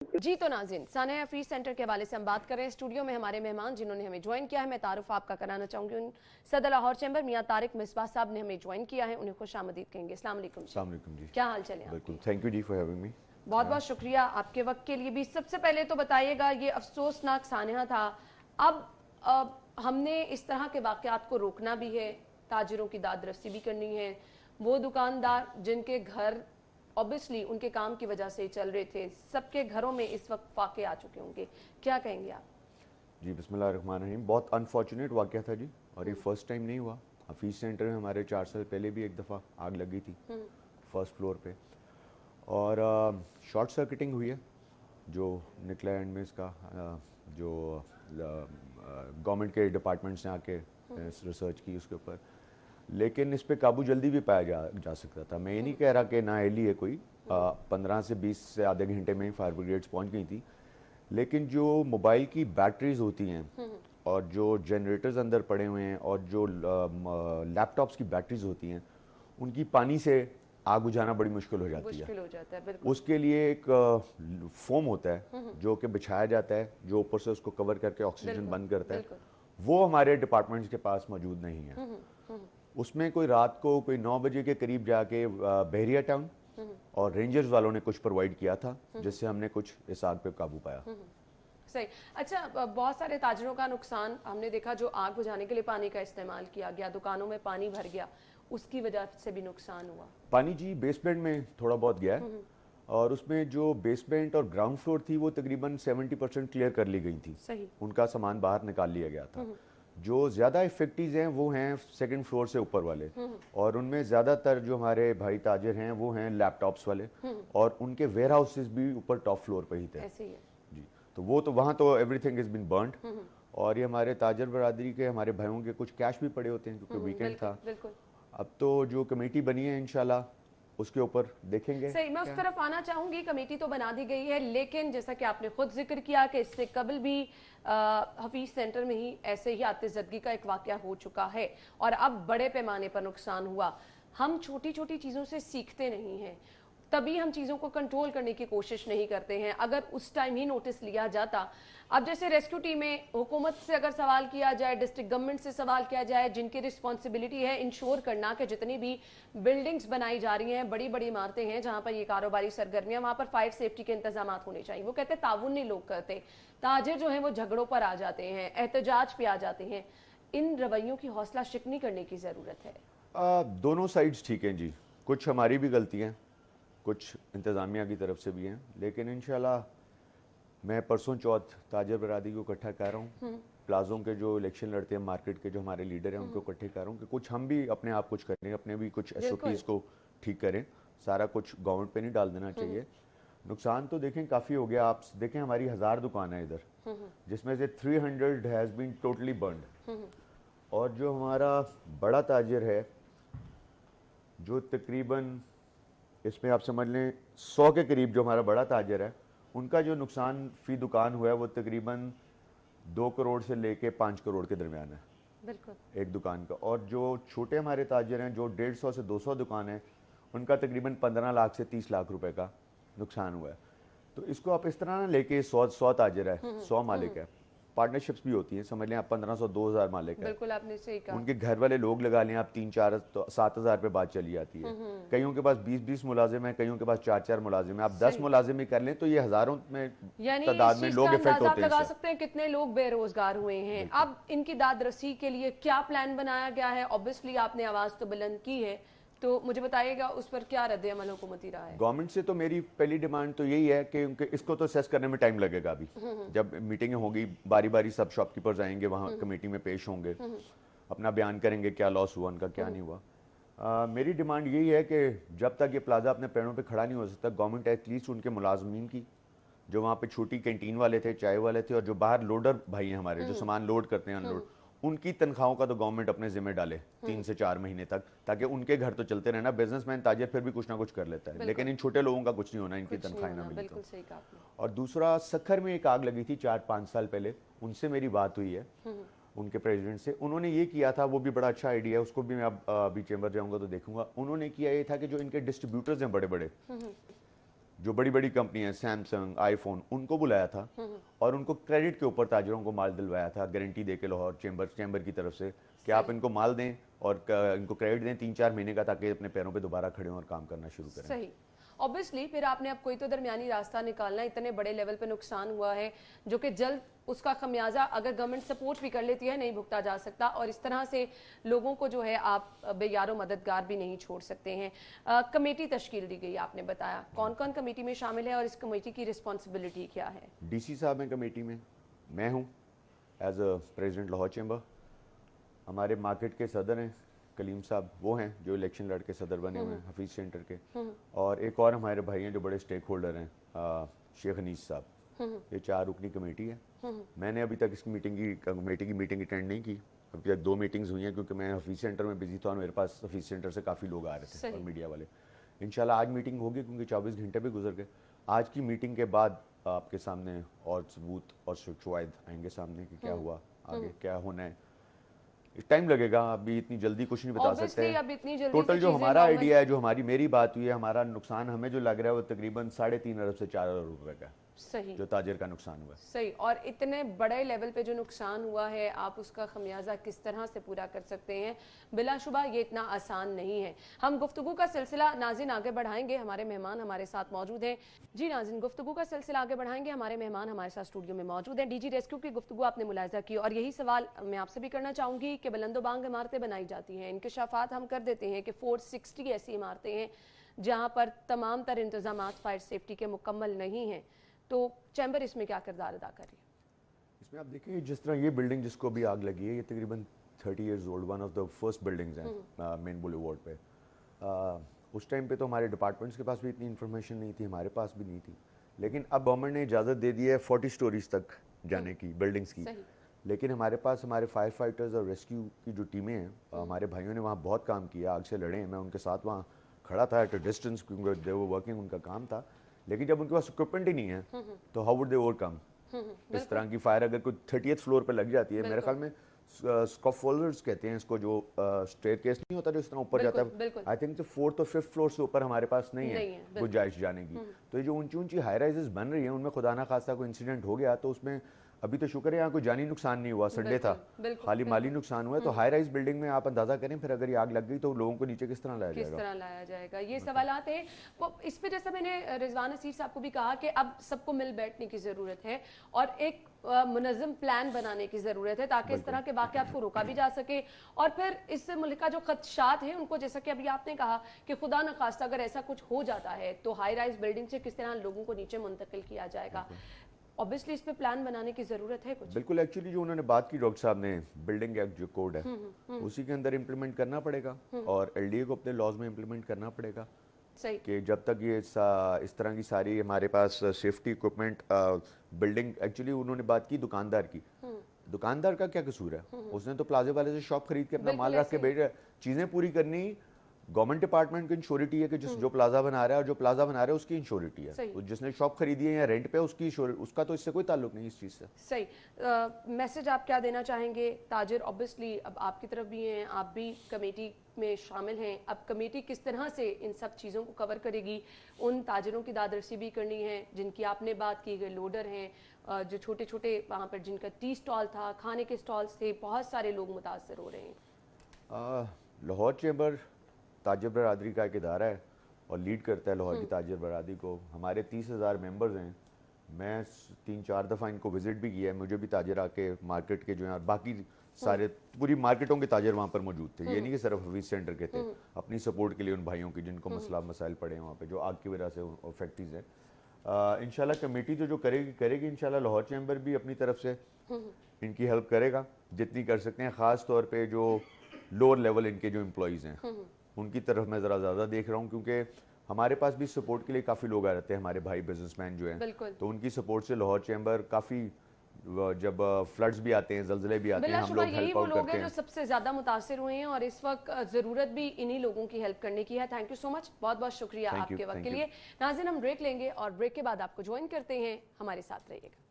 जी तो नाज़रीन, Sania free centre के हवाले से हम बात कर रहे हैं। स्टूडियो में हमारे मेहमान जिन्होंने हमें ज्वाइन किया है, मैं तारुफ आपका कराना चाहूंगी। उन सदर लाहौर चैम्बर मियां तारिक मिसबाह साहब ने हमें ज्वाइन किया है, उन्हें खुश आमदीद कहेंगे। अस्सलाम वालेकुम जी, क्या हाल चल है? बिल्कुल, thank you ji for having me. बहुत बहुत शुक्रिया आपके वक्त के लिए भी। सबसे पहले तो बताइएगा, ये अफसोसनाक सानिया था। अब हमने इस तरह के वाकयात को रोकना भी है, ताजिरों की दादरसी भी करनी है। वो दुकानदार जिनके घर ऑब्वियसली उनके काम की वजह से चल रहे थे, सबके घरों में इस वक्त फाके आ चुके होंगे, क्या कहेंगे आप? जी बिस्मिल्लाहिर्रहमानिर्रहीम। बहुत अनफॉर्चुनेट वाकया था जी, और ये फर्स्ट टाइम नहीं हुआ। हफीज़ सेंटर में हमारे 4 साल पहले भी एक दफ़ा आग लगी थी फर्स्ट फ्लोर पे, और शॉर्ट सर्किटिंग हुई है जो निकला एंड में इसका जो गवर्नमेंट के डिपार्टमेंट्स ने आके रिसर्च की उसके ऊपर, लेकिन इस पे काबू जल्दी भी पाया जा सकता था। मैं ये नहीं कह रहा कि नाअहली है कोई, 15 से 20 से आधे घंटे में ही फायर ब्रिगेड्स पहुंच गई थी, लेकिन जो मोबाइल की बैटरीज होती हैं और जो जनरेटर्स अंदर पड़े हुए हैं और जो लैपटॉप्स की बैटरीज होती हैं, उनकी पानी से आग बुझाना बड़ी मुश्किल हो जाती है। हो जाता है, बिल्कुल। उसके लिए एक फोम होता है जो कि बिछाया जाता है, जो ऊपर से उसको कवर करके ऑक्सीजन बंद करता है। वो हमारे डिपार्टमेंट्स के पास मौजूद नहीं है। उसमें कोई रात को कोई 9 बजे के करीब जाके बहरिया टाउन और रेंजर्स वालों ने कुछ प्रोवाइड किया था, जिससे हमने कुछ इस आग पे काबू पाया। सही। अच्छा, बहुत सारे ताजरों का नुकसान हमने देखा, जो आग बुझाने के लिए पानी का इस्तेमाल किया गया, दुकानों में पानी भर गया, उसकी वजह से भी नुकसान हुआ। पानी जी बेसमेंट में थोड़ा बहुत गया है, और उसमें जो बेसमेंट और ग्राउंड फ्लोर थी वो तकरीबन 70% क्लियर कर ली गई थी। सही। उनका सामान बाहर निकाल लिया गया था। जो ज़्यादा इफेक्टिव हैं वो हैं सेकंड फ्लोर से ऊपर वाले, और उनमें ज़्यादातर जो हमारे भाई ताजिर हैं वो हैं लैपटॉप्स वाले, और उनके वेयर हाउसेस भी ऊपर टॉप फ्लोर पर ही थे। ऐसे ही है जी, तो वो तो वहाँ तो एवरीथिंग इज़ बीन बर्न्ड, और ये हमारे ताजर बरादरी के हमारे भाइयों के कुछ कैश भी पड़े होते हैं क्योंकि वीकेंड था। बिल्कुल। अब तो जो कमेटी बनी है इंशाल्लाह उसके ऊपर देखेंगे। सही, मैं उस तरफ आना चाहूंगी। कमेटी तो बना दी गई है, लेकिन जैसा कि आपने खुद जिक्र किया कि इससे कबल भी हफीज सेंटर में ही ऐसे ही आतिशज़दगी का एक वाकया हो चुका है, और अब बड़े पैमाने पर नुकसान हुआ। हम छोटी छोटी चीज़ों से सीखते नहीं हैं, तभी हम चीज़ों को कंट्रोल करने की कोशिश नहीं करते हैं। अगर उस टाइम ही नोटिस लिया जाता, अब जैसे रेस्क्यू टीमें, हुकूमत से अगर सवाल किया जाए, डिस्ट्रिक्ट गवर्नमेंट से सवाल किया जाए, जिनकी रिस्पॉन्सिबिलिटी है इंश्योर करना कि जितनी भी बिल्डिंग्स बनाई जा रही हैं, बड़ी बड़ी इमारतें हैं जहां पर ये कारोबारी सरगर्मियां, वहां पर फायर सेफ्टी के इंतजाम होने चाहिए। वो कहते हैं ताउन नहीं लोग करते, ताजिर जो है वो झगड़ों पर आ जाते हैं, एहतजाज पे आ जाते हैं। इन रवैयों की हौसला शिकनी करने की जरूरत है। दोनों साइड्स ठीक हैं जी, कुछ हमारी भी गलतियां, कुछ इंतज़ामिया की तरफ से भी हैं, लेकिन इंशाल्लाह मैं परसों चौथ ताजर बरादरी को इकट्ठा कर रहा हूँ। प्लाजों के जो इलेक्शन लड़ते हैं, मार्केट के जो हमारे लीडर हैं, उनको इकट्ठे कर रहा हूँ कि कुछ हम भी अपने आप कुछ करें, अपने भी कुछ एसओपीज़ को ठीक करें। सारा कुछ गवर्नमेंट पे नहीं डाल देना चाहिए। नुकसान तो देखें काफ़ी हो गया। आप देखें हमारी 1000 दुकान है इधर, जिसमें से 300 हैज़ बीन टोटली बर्न्ड, और जो हमारा बड़ा ताजिर है जो तकरीबन इसमें आप समझ लें 100 के करीब, जो हमारा बड़ा ताजर है, उनका जो नुकसान फी दुकान हुआ है वो तकरीबन 2 करोड़ से लेके 5 करोड़ के दरमियान है बिल्कुल एक दुकान का। और जो छोटे हमारे ताजर हैं, जो 150 से 200 दुकान है, उनका तकरीबन 15 लाख से 30 लाख रुपए का नुकसान हुआ है। तो इसको आप इस तरह ना लेके 100 ताजर है, 100 मालिक है, पार्टनरशिप्स भी होती हैं, समझ लें आप 1500 2000 मालिक है। बिल्कुल आपने सही कहा। उनके घर वाले लोग लगा लें आप 3-4 तो 7000 पे बात चली जाती है। कईयों के पास 20-20 मुलाजिम है, कईयों के पास 4-4 मुलाजिम है। आप 10 मुलाजिम ही कर लें तो ये हजारों में तादाद में लोग इफेक्ट होते हैं। लगा सकते हैं कितने लोग बेरोजगार हुए हैं। अब इनकी दाद रसी के लिए क्या प्लान बनाया गया है? ऑब्वियसली आपने आवाज तो बुलंद की है, तो मुझे बताइएगा उस पर क्या रद्द अमल हुकूमती रहा है? गवर्नमेंट से तो मेरी पहली डिमांड तो यही है कि इसको तो सेस करने में टाइम लगेगा। अभी जब मीटिंगें होगी, बारी बारी सब शॉपकीपर्स आएंगे, वहाँ कमेटी में पेश होंगे, अपना बयान करेंगे क्या लॉस हुआ उनका, क्या नहीं हुआ। मेरी डिमांड यही है कि जब तक ये प्लाजा अपने पैरों पे खड़ा नहीं हो सकता, गवर्नमेंट एटलीस्ट उनके मुलाजमीन की, जो वहाँ पे छोटी कैंटीन वाले थे, चाय वाले थे, और जो बाहर लोडर भाई हैं हमारे, जो सामान लोड करते हैं अनलोड, उनकी तनख्वाहों का तो गवर्नमेंट अपने जिम्मे डाले 3 से 4 महीने तक, ताकि उनके घर तो चलते रहे ना। बिजनेसमैन ताजिर फिर भी कुछ ना कुछ कर लेता है, लेकिन इन छोटे लोगों का कुछ नहीं होना, इनकी तनख्वाहें ना मिली तो। और दूसरा, सखर में एक आग लगी थी 4-5 साल पहले, उनसे मेरी बात हुई है उनके प्रेसिडेंट से। उन्होंने ये किया था, वो भी बड़ा अच्छा आइडिया है, उसको भी मैं अब अभी चैम्बर जाऊंगा तो देखूंगा। उन्होंने किया ये था कि जो इनके डिस्ट्रीब्यूटर्स हैं बड़े बड़े, जो बड़ी बड़ी कंपनी है सैमसंग, आईफोन, उनको बुलाया था और उनको क्रेडिट के ऊपर ताजरों को माल दिलवाया था, गारंटी दे के लाहौर चैम्बर की तरफ से कि आप इनको माल दें और इनको क्रेडिट दें 3-4 महीने का, ताकि अपने पैरों पे दोबारा खड़े हों और काम करना शुरू करें। सही। ऑब्वियसली फिर आपने अब कोई तो दरमियानी रास्ता निकालना, इतने बड़े लेवल पे नुकसान हुआ है जो कि जल्द उसका खमियाजा अगर गवर्नमेंट सपोर्ट भी कर लेती है नहीं भुगता जा सकता, और इस तरह से लोगों को जो है आप बेयारो मददगार भी नहीं छोड़ सकते हैं। कमेटी तश्कील दी गई, आपने बताया कौन कौन कमेटी में शामिल है और इस कमेटी की रिस्पॉन्सिबिलिटी क्या है? डीसी साहब हैं कमेटी में, मैं हूँ as a president Lahore chamber, हमारे मार्केट के सदर हैं कलीम साहब, वो हैं जो इलेक्शन लड़ के सदर बने हुए हैं हफीज सेंटर के, और एक और हमारे भाई हैं जो बड़े स्टेक होल्डर हैं शेख अनीस साहब। ये 4 रुकनी कमेटी है। मैंने अभी तक इस कमेटी की मीटिंग अटेंड नहीं की, अभी तक 2 मीटिंग्स हुई हैं क्योंकि मैं हफीज सेंटर में बिजी था और मेरे पास हफीज सेंटर से काफ़ी लोग आ रहे थे और मीडिया वाले। इंशाल्लाह आज मीटिंग होगी क्योंकि 24 घंटे भी गुजर गए। आज की मीटिंग के बाद आपके सामने और सबूत और शवाहिद आएंगे सामने कि क्या हुआ, आगे क्या होना है। टाइम लगेगा, अभी इतनी जल्दी कुछ नहीं बता सकते। अब इतनी जल्दी टोटल जो हमारा आइडिया है, जो मेरी बात हुई है, हमारा नुकसान हमें जो लग रहा है वो तकरीबन 3.5 अरब से 4 अरब रुपए का। सही। जो ताजिर का नुकसान हुआ। सही। और इतने बड़े लेवल पे जो नुकसान हुआ है, आप उसका खमियाजा किस तरह से पूरा कर सकते हैं? बिलाशुबा ये इतना आसान नहीं है। हम गुफ्तगू का सिलसिला नाज़रीन आगे बढ़ाएंगे, हमारे मेहमान हमारे साथ मौजूद हैं। जी नाज़रीन, गुफ्तगू का सिलसिला आगे बढ़ाएंगे, हमारे मेहमान हमारे साथ स्टूडियो में मौजूद हैं। डीजी रेस्क्यू की गुफ्तगू आपने मुलाहिजा की और यही सवाल मैं आपसे भी करना चाहूँगी कि बुलंदोबांग इमारतें बनाई जाती हैं, इंकशाफात हम कर देते हैं कि 460 ऐसी इमारतें हैं जहाँ पर तमाम तर इंतजाम फायर सेफ्टी के मुकम्मल नहीं हैं, तो चैम्बर इसमें क्या किरदार अदा कर रही है? इसमें आप देखिए, जिस तरह ये बिल्डिंग जिसको अभी आग लगी है, ये तकरीबन 30 years old, one of the first buildings हैं मेन बुलेवार्ड पे। उस टाइम पे तो हमारे डिपार्टमेंट्स के पास भी इतनी इन्फॉर्मेशन नहीं थी, हमारे पास भी नहीं थी, लेकिन अब गवर्नमेंट ने इजाज़त दे दी है 40 स्टोरीज तक जाने की बिल्डिंग्स की। लेकिन हमारे पास हमारे फायर फाइटर्स और रेस्क्यू की जो टीमें हैं, हमारे भाइयों ने वहाँ बहुत काम किया, आग से लड़े हैं। मैं उनके साथ वहाँ खड़ा था एट अ डिस्टेंस क्योंकि दे वर वर्किंग, उनका काम था। लेकिन जब उनके पास इक्विपमेंट ही नहीं है तो हाउ वुड दे ओवरकम इस तरह की फायर? अगर कोई 30th फ्लोर पे लग जाती है, मेरे ख्याल में स्कॉफोल्डर्स कहते हैं इसको, जो स्टेयरकेस नहीं होता जो इस तरह ऊपर जाता है, आई थिंक जो 4th और 5th फ्लोर से ऊपर हमारे पास नहीं है गुंजाइश जाने की। तो ये जो ऊंची ऊंची हाई राइजेस बन रही हैं, उनमें खुदा ना खास्ता कोई इंसिडेंट हो गया तो उसमें अभी तो शुक्र है यहाँ कोई जानी नुकसान नहीं हुआ, संडे था, खाली माली नुकसान हुआ है। तो हाई राइज बिल्डिंग में आप अंदाजा करें फिर अगर ये आग लग गई तो लोगों को नीचे किस तरह लाया जाएगा? ये सवालात हैं। वो इस पे जैसा मैंने रिजवान नसीर साहब को भी कहा कि अब सबको मिल बैठने की जरूरत है और एक मुनज़्ज़म प्लान बनाने की जरूरत है ताकि इस तरह के वाक़यात को रोका भी जा सके और फिर इस मुल्क का जो खदशात है उनको, जैसा कि अभी आपने कहा कि खुदा न खास्ता अगर ऐसा कुछ हो जाता है तो हाई राइज बिल्डिंग से किस तरह लोगों को नीचे मुंतकिल किया जाएगा। ऑब्वियसली इस पे प्लान बनाने की जरूरत है कुछ। बिल्कुल, एक्चुअली जो उन्होंने बात की डॉक्टर साहब ने, बिल्डिंग एक्ट जो कोड है उसी के अंदर इम्प्लीमेंट करना पड़ेगा और एलडीए को अपने लॉज में इम्प्लीमेंट करना पड़ेगा। सही। कि जब तक ये इस तरह की सारी हमारे पास सेफ्टी इक्विपमेंट बिल्डिंग, एक्चुअली उन्होंने बात की दुकानदार की, दुकानदार का क्या कसूर है? उसने तो प्लाजे वाले से शॉप खरीद के अपना माल रख के बेच, चीजें पूरी करनी गवर्नमेंट डिपार्टमेंट की इंश्योरिटी है कि जो प्लाजा बना रहा है और जो प्लाजा बना रहा है उसकी इंश्योरिटी है। जिसने शॉप खरीदी है या रेंट पे उसकी उसका तो इससे कोई ताल्लुक नहीं इस चीज से। सही। मैसेज आप क्या देना चाहेंगे? ताजिर ऑब्वियसली अब आपकी तरफ भी हैं, आप भी कमेटी में शामिल हैं, अब कमेटी किस तरह से इन सब चीज़ों को कवर करेगी? उन ताजिरों की दादरसी भी करनी है जिनकी आपने बात की गई, लोडर हैं, जो छोटे छोटे वहाँ पर जिनका टी स्टॉल था, खाने के स्टॉल्स थे, बहुत सारे लोग मुतासर हो रहे हैं। लाहौर चैम्बर ताजिर बरादरी का एक इदारा है और लीड करता है लाहौर की ताजिर बरादरी को। हमारे 30,000 मेंबर्स हैं। मैं 3-4 दफ़ा इनको विजिट भी किया है। मुझे भी ताजिर आके मार्केट के जो हैं और बाकी सारे पूरी मार्केटों के ताजिर वहाँ पर मौजूद थे। ये नहीं कि सिर्फ हफीज सेंटर के थे, अपनी सपोर्ट के लिए उन भाइयों की जिनको मसला मसाइल पड़े हैं वहाँ पे, जो आग की वजह से फैक्ट्रीज हैं। इंशाल्लाह कमेटी जो करेगी इंशाल्लाह लाहौर चैम्बर भी अपनी तरफ से इनकी हेल्प करेगा जितनी कर सकते हैं। ख़ास तौर पे जो लोअर लेवल इनके जो एम्प्लॉयज़ हैं उनकी तरफ मैं ज़रा ज़्यादा देख रहा हूँ, क्योंकि हमारे पास भी सपोर्ट के लिए काफ़ी लोग आ जाते हैं, हमारे भाई बिजनेसमैन जो हैं, तो उनकी सपोर्ट से लाहौर चैम्बर काफ़ी, जब फ्लड्स भी आते हैं, जल्जले भी आते हैं, हम लोग हेल्प आउट करते हैं। जो सबसे ज़्यादा मुतासिर हुए हैं और इस वक्त ज़रूरत भी इन्हीं लोगों की हेल्प करने की है। थैंक यू सो मच, बहुत बहुत शुक्रिया आपके वक्त के लिए। नाज़रीन, हम ब्रेक लेंगे और ब्रेक के बाद आपको ज्वाइन करते हैं, हमारे साथ रहिएगा।